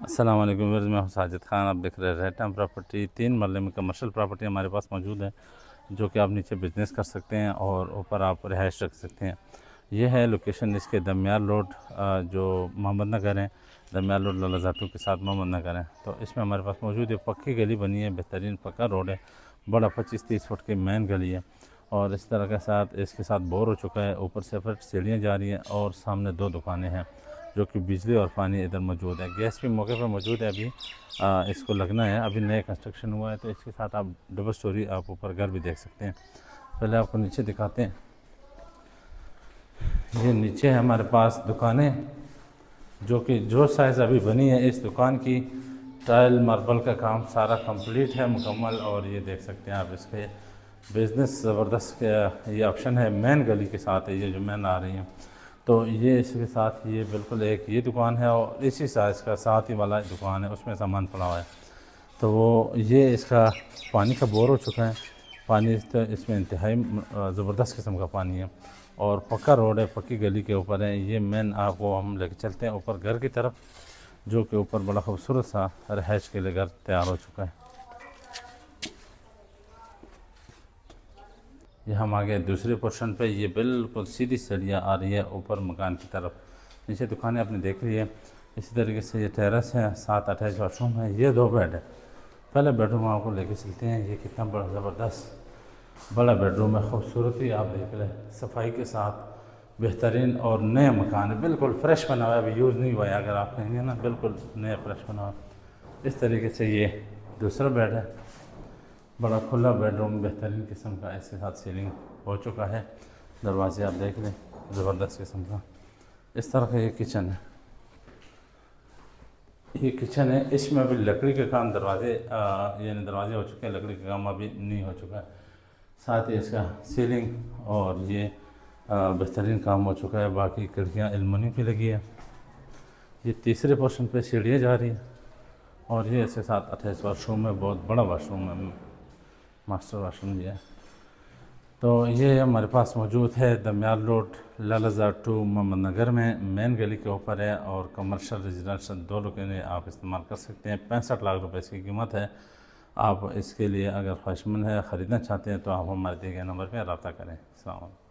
अस्सलाम वालेकुम व्यूअर्स, मैं हूं साजिद खान। आप देख रहे हैं रेड टाइम प्रॉपर्टी। 3 मरले में कमर्शियल प्रॉपर्टी हमारे पास मौजूद है, जो कि आप नीचे बिज़नेस कर सकते हैं और ऊपर आप रिहाइश रख सकते हैं। ये है लोकेशन इसके दमियाल रोड, जो मोहम्मद नगर है। दमियाल रोड ललाजाटू के साथ मोहम्मद नगर है, तो इसमें हमारे पास मौजूद है। पक्की गली बनी है, बेहतरीन पक्का रोड है, बड़ा 25-30 फुट की मेन गली है और इस तरह के साथ इसके साथ बोर हो चुका है। ऊपर से फिर सीढ़ियाँ जा रही हैं और सामने 2 दुकानें हैं, जो कि बिजली और पानी इधर मौजूद है। गैस भी मौके पर मौजूद है। अभी इसको लगना है, अभी नया कंस्ट्रक्शन हुआ है, तो इसके साथ आप डबल स्टोरी आप ऊपर घर भी देख सकते हैं। पहले आपको नीचे दिखाते हैं। ये नीचे है हमारे पास दुकानें, जो साइज़ अभी बनी है इस दुकान की। टाइल मार्बल का काम सारा कंप्लीट है, मुकम्मल। और ये देख सकते हैं आप, इसके बिज़नेस ज़बरदस्त ये ऑप्शन है। मेन गली के साथ है ये जो मेन आ रही है, तो ये इसके साथ ये बिल्कुल एक ये दुकान है और इसी साइज़ का साथ ही वाला दुकान है, उसमें सामान पड़ा हुआ है। तो वो ये इसका पानी का बोर हो चुका है। पानी तो इसमें इंतहाई ज़बरदस्त किस्म का पानी है और पक्का रोड है, पक्की गली के ऊपर है। ये मेन आपको हम लेके चलते हैं ऊपर घर की तरफ, जो कि ऊपर बड़ा खूबसूरत सा रहायश के लिए घर तैयार हो चुका है। ये हम आ गए दूसरे पोर्शन पे। ये बिल्कुल सीधी सीढ़ियाँ आ रही है ऊपर मकान की तरफ। नीचे दुकानें आपने देख ली है। इसी तरीके से ये टेरेस है, 7 अटैच वाशरूम है, ये 2 बेड है। पहले बेडरूम आपको लेके चलते हैं। ये कितना बड़ा ज़बरदस्त बड़ा बेडरूम है, खूबसूरती आप देख लें, सफाई के साथ बेहतरीन और नया मकान है, बिल्कुल फ्रेश बना हुआ है, अभी यूज़ नहीं हुआ है। अगर आप कहेंगे ना, बिल्कुल नया फ्रेश बना हुआ। इस तरीके से ये दूसरा बेड है, बड़ा खुला बेडरूम बेहतरीन किस्म का, इसके साथ सीलिंग हो चुका है। दरवाजे आप देख लें, ज़बरदस्त किस्म का। इस तरह का ये किचन है, ये किचन है। इसमें अभी लकड़ी का काम, दरवाजे यानी दरवाजे हो चुके हैं, लकड़ी का काम अभी नहीं हो चुका है। साथ ही इसका सीलिंग और ये बेहतरीन काम हो चुका है। बाकी खिड़कियाँ एलुमिनियम की लगी है। ये तीसरे पोर्शन पे सीढ़ियाँ जा रही है और ये इसके साथ अटैच वाशरूम है, बहुत बड़ा वाशरूम है, मास्टर वाशरूम ये है। तो ये हमारे पास मौजूद है दमियाल रोड लालाजा टू मोहम्मद नगर में, मेन गली के ऊपर है। और कमर्शियल रेजिडेंशियल 2 लोकेशन आप इस्तेमाल कर सकते हैं। 65 लाख रुपए इसकी कीमत है। आप इसके लिए अगर ख्वाहिशमंद है, ख़रीदना चाहते हैं, तो आप हमारे दिए गए नंबर पर रब्ता करें। अस्सलाम वालेकुम।